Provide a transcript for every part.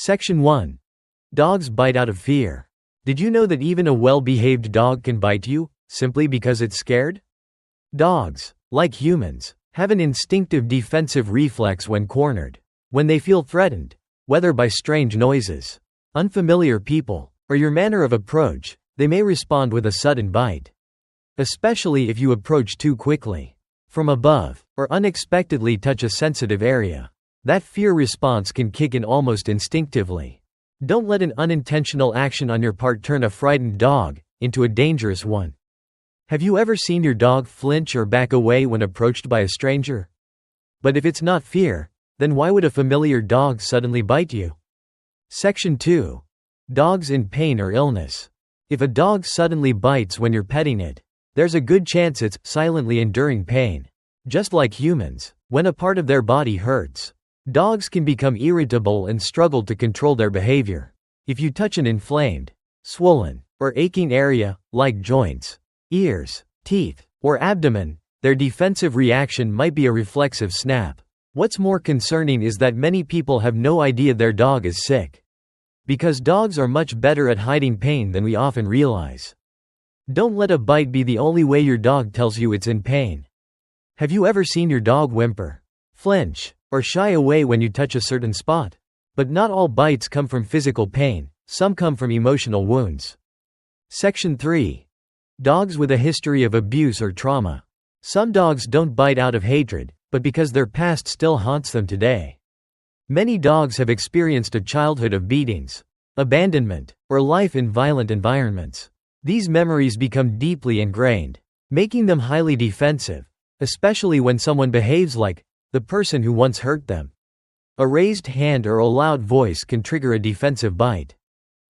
Section 1. Dogs bite out of fear. Did you know that even a well-behaved dog can bite you, simply because it's scared? Dogs, like humans, have an instinctive defensive reflex when cornered. When they feel threatened, whether by strange noises, unfamiliar people, or your manner of approach, they may respond with a sudden bite. Especially if you approach too quickly, from above, or unexpectedly touch a sensitive area. That fear response can kick in almost instinctively. Don't let an unintentional action on your part turn a frightened dog into a dangerous one. Have you ever seen your dog flinch or back away when approached by a stranger? But if it's not fear, then why would a familiar dog suddenly bite you? Section 2. Dogs in pain or illness. If a dog suddenly bites when you're petting it, there's a good chance it's silently enduring pain. Just like humans, when a part of their body hurts, dogs can become irritable and struggle to control their behavior. If you touch an inflamed, swollen, or aching area, like joints, ears, teeth, or abdomen, their defensive reaction might be a reflexive snap. What's more concerning is that many people have no idea their dog is sick. Because dogs are much better at hiding pain than we often realize. Don't let a bite be the only way your dog tells you it's in pain. Have you ever seen your dog whimper, flinch, or shy away when you touch a certain spot? But not all bites come from physical pain, some come from emotional wounds. Section 3. Dogs with a history of abuse or trauma. Some dogs don't bite out of hatred, but because their past still haunts them today. Many dogs have experienced a childhood of beatings, abandonment, or life in violent environments. These memories become deeply ingrained, making them highly defensive, especially when someone behaves like the person who once hurt them. A raised hand or a loud voice can trigger a defensive bite,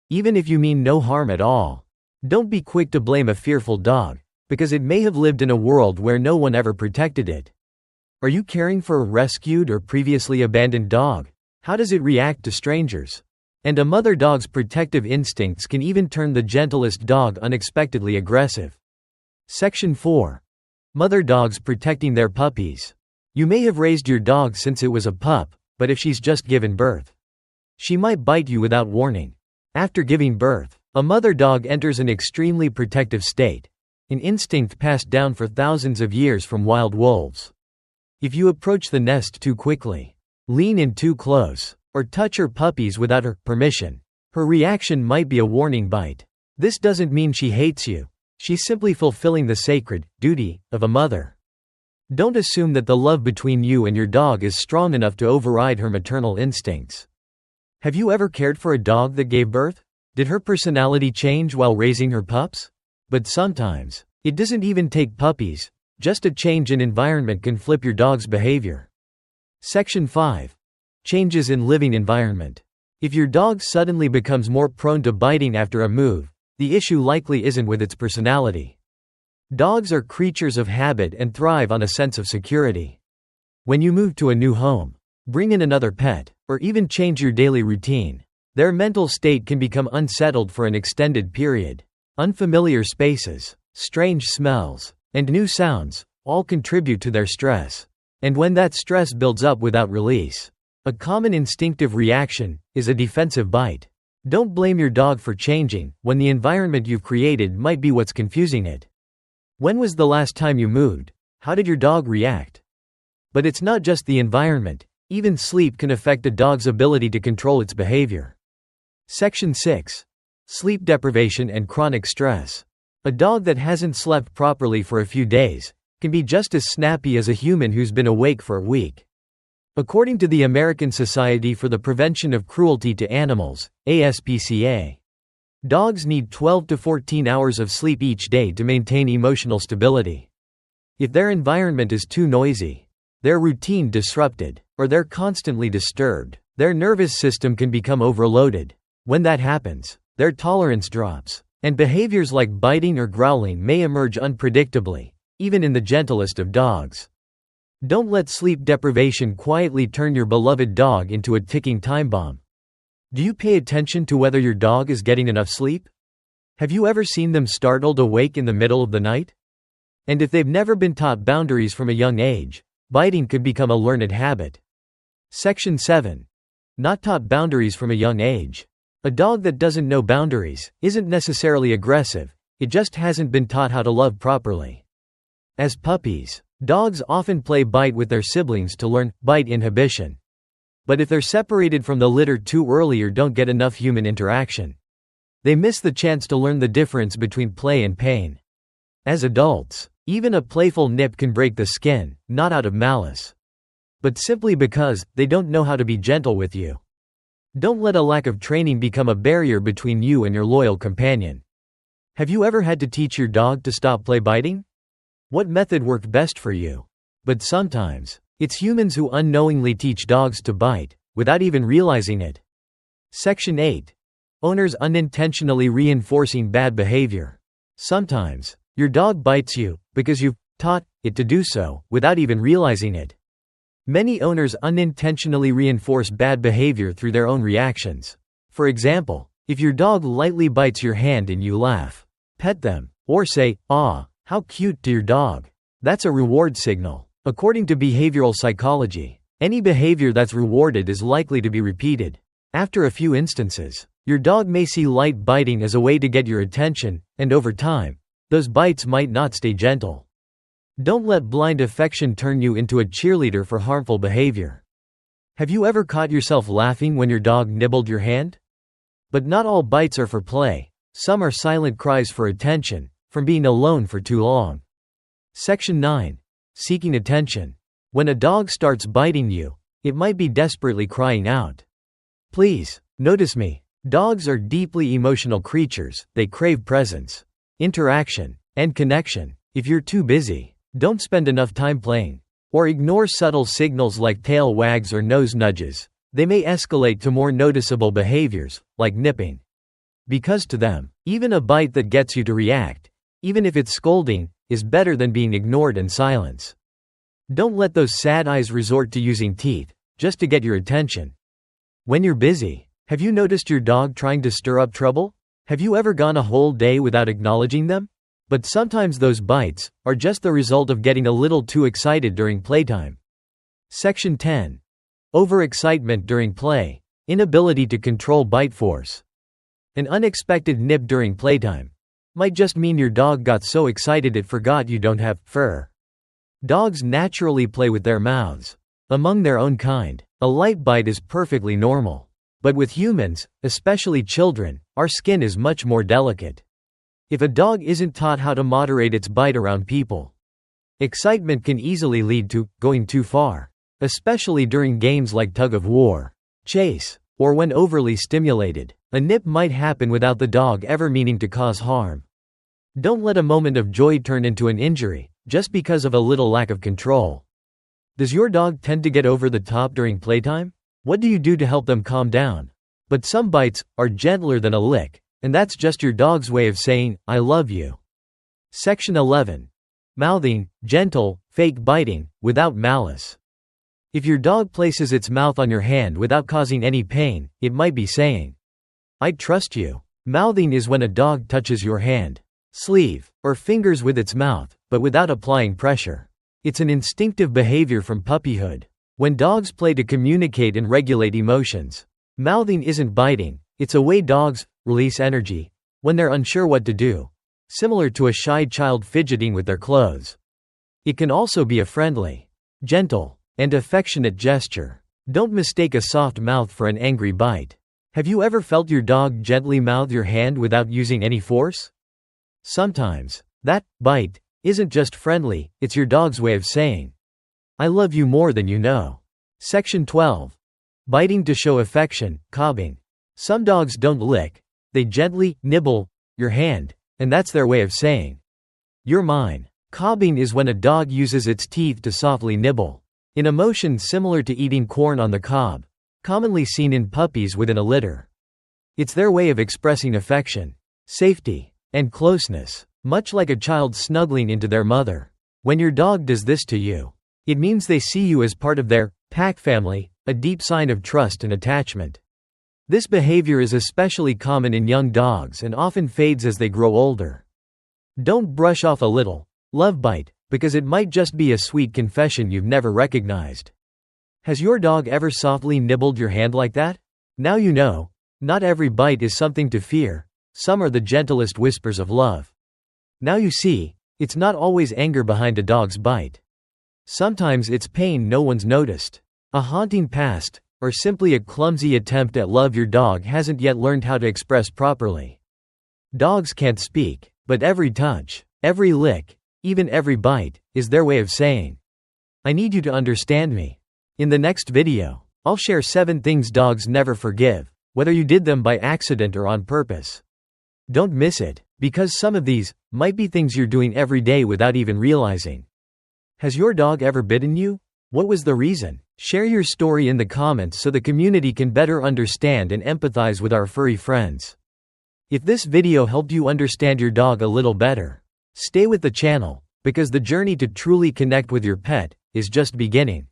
even if you mean no harm at all. Don't be quick to blame a fearful dog, because it may have lived in a world where no one ever protected it. Are you caring for a rescued or previously abandoned dog? How does it react to strangers? And a mother dog's protective instincts can even turn the gentlest dog unexpectedly aggressive. Section 4. Mother dogs protecting their puppies. You may have raised your dog since it was a pup, but if she's just given birth, she might bite you without warning. After giving birth, a mother dog enters an extremely protective state, an instinct passed down for thousands of years from wild wolves. If you approach the nest too quickly, lean in too close, or touch her puppies without her permission, her reaction might be a warning bite. This doesn't mean she hates you. She's simply fulfilling the sacred duty of a mother. Don't assume that the love between you and your dog is strong enough to override her maternal instincts. Have you ever cared for a dog that gave birth? Did her personality change while raising her pups? But sometimes, it doesn't even take puppies. Just a change in environment can flip your dog's behavior. Section 5. Changes in living environment. If your dog suddenly becomes more prone to biting after a move, the issue likely isn't with its personality. Dogs are creatures of habit and thrive on a sense of security. When you move to a new home, bring in another pet, or even change your daily routine, their mental state can become unsettled for an extended period. Unfamiliar spaces, strange smells, and new sounds all contribute to their stress. And when that stress builds up without release, a common instinctive reaction is a defensive bite. Don't blame your dog for changing when the environment you've created might be what's confusing it. When was the last time you moved? How did your dog react? But it's not just the environment. Even sleep can affect a dog's ability to control its behavior. Section 6. Sleep deprivation and chronic stress. A dog that hasn't slept properly for a few days can be just as snappy as a human who's been awake for a week. According to the American Society for the Prevention of Cruelty to Animals, ASPCA, dogs need 12 to 14 hours of sleep each day to maintain emotional stability. If their environment is too noisy, their routine disrupted, or they're constantly disturbed, their nervous system can become overloaded. When that happens, their tolerance drops, and behaviors like biting or growling may emerge unpredictably, even in the gentlest of dogs. Don't let sleep deprivation quietly turn your beloved dog into a ticking time bomb. Do you pay attention to whether your dog is getting enough sleep? Have you ever seen them startled awake in the middle of the night? And if they've never been taught boundaries from a young age, biting could become a learned habit. Section 7. not taught boundaries from a young age. A dog that doesn't know boundaries isn't necessarily aggressive, it just hasn't been taught how to love properly. As puppies, dogs often play bite with their siblings to learn bite inhibition. But if they're separated from the litter too early or don't get enough human interaction, they miss the chance to learn the difference between play and pain. As adults, even a playful nip can break the skin, not out of malice, but simply because they don't know how to be gentle with you. Don't let a lack of training become a barrier between you and your loyal companion. Have you ever had to teach your dog to stop play biting? What method worked best for you? But sometimes, it's humans who unknowingly teach dogs to bite, without even realizing it. Section 8. Owners unintentionally reinforcing bad behavior. Sometimes, your dog bites you because you've taught it to do so, without even realizing it. Many owners unintentionally reinforce bad behavior through their own reactions. For example, if your dog lightly bites your hand and you laugh, pet them, or say, "Aw, how cute," to your dog, that's a reward signal. According to behavioral psychology, any behavior that's rewarded is likely to be repeated. After a few instances, your dog may see light biting as a way to get your attention, and over time, those bites might not stay gentle. Don't let blind affection turn you into a cheerleader for harmful behavior. Have you ever caught yourself laughing when your dog nibbled your hand? But not all bites are for play. Some are silent cries for attention, from being alone for too long. Section 9. Seeking attention. When a dog starts biting you, it might be desperately crying out, "Please, notice me." Dogs are deeply emotional creatures, they crave presence, interaction, and connection. If you're too busy, don't spend enough time playing, or ignore subtle signals like tail wags or nose nudges, they may escalate to more noticeable behaviors, like nipping. Because to them, even a bite that gets you to react, even if it's scolding, is better than being ignored in silence. Don't let those sad eyes resort to using teeth, just to get your attention. When you're busy, have you noticed your dog trying to stir up trouble? Have you ever gone a whole day without acknowledging them? But sometimes those bites are just the result of getting a little too excited during playtime. Section 10. Overexcitement during play. Inability to control bite force. An unexpected nip during playtime might just mean your dog got so excited it forgot you don't have fur. Dogs naturally play with their mouths. Among their own kind, a light bite is perfectly normal. But with humans, especially children, our skin is much more delicate. If a dog isn't taught how to moderate its bite around people, excitement can easily lead to going too far, especially during games like tug of war, chase, or when overly stimulated. A nip might happen without the dog ever meaning to cause harm. Don't let a moment of joy turn into an injury, just because of a little lack of control. Does your dog tend to get over the top during playtime? What do you do to help them calm down? But some bites are gentler than a lick, and that's just your dog's way of saying, "I love you." Section 11. Mouthing, gentle, fake biting, without malice. If your dog places its mouth on your hand without causing any pain, it might be saying, "I trust you." Mouthing is when a dog touches your hand, sleeve, or fingers with its mouth, but without applying pressure. It's an instinctive behavior from puppyhood. When dogs play to communicate and regulate emotions, mouthing isn't biting, it's a way dogs release energy when they're unsure what to do, similar to a shy child fidgeting with their clothes. It can also be a friendly, gentle, and affectionate gesture. Don't mistake a soft mouth for an angry bite. Have you ever felt your dog gently mouth your hand without using any force? Sometimes, that bite isn't just friendly, it's your dog's way of saying, "I love you more than you know." Section 12. Biting to show affection, cobbing. Some dogs don't lick, they gently nibble your hand, and that's their way of saying, "You're mine." Cobbing is when a dog uses its teeth to softly nibble, in a motion similar to eating corn on the cob, commonly seen in puppies within a litter. It's their way of expressing affection, safety, and closeness, much like a child snuggling into their mother. When your dog does this to you, it means they see you as part of their pack family, a deep sign of trust and attachment. This behavior is especially common in young dogs and often fades as they grow older. Don't brush off a little love bite, because it might just be a sweet confession you've never recognized. Has your dog ever softly nibbled your hand like that? Now you know. Not every bite is something to fear. Some are the gentlest whispers of love. Now you see, it's not always anger behind a dog's bite. Sometimes it's pain no one's noticed. A haunting past, or simply a clumsy attempt at love your dog hasn't yet learned how to express properly. Dogs can't speak, but every touch, every lick, even every bite, is their way of saying, "I need you to understand me." In the next video, I'll share 7 things dogs never forgive, whether you did them by accident or on purpose. Don't miss it, because some of these might be things you're doing every day without even realizing. Has your dog ever bitten you? What was the reason? Share your story in the comments so the community can better understand and empathize with our furry friends. If this video helped you understand your dog a little better, stay with the channel, because the journey to truly connect with your pet is just beginning.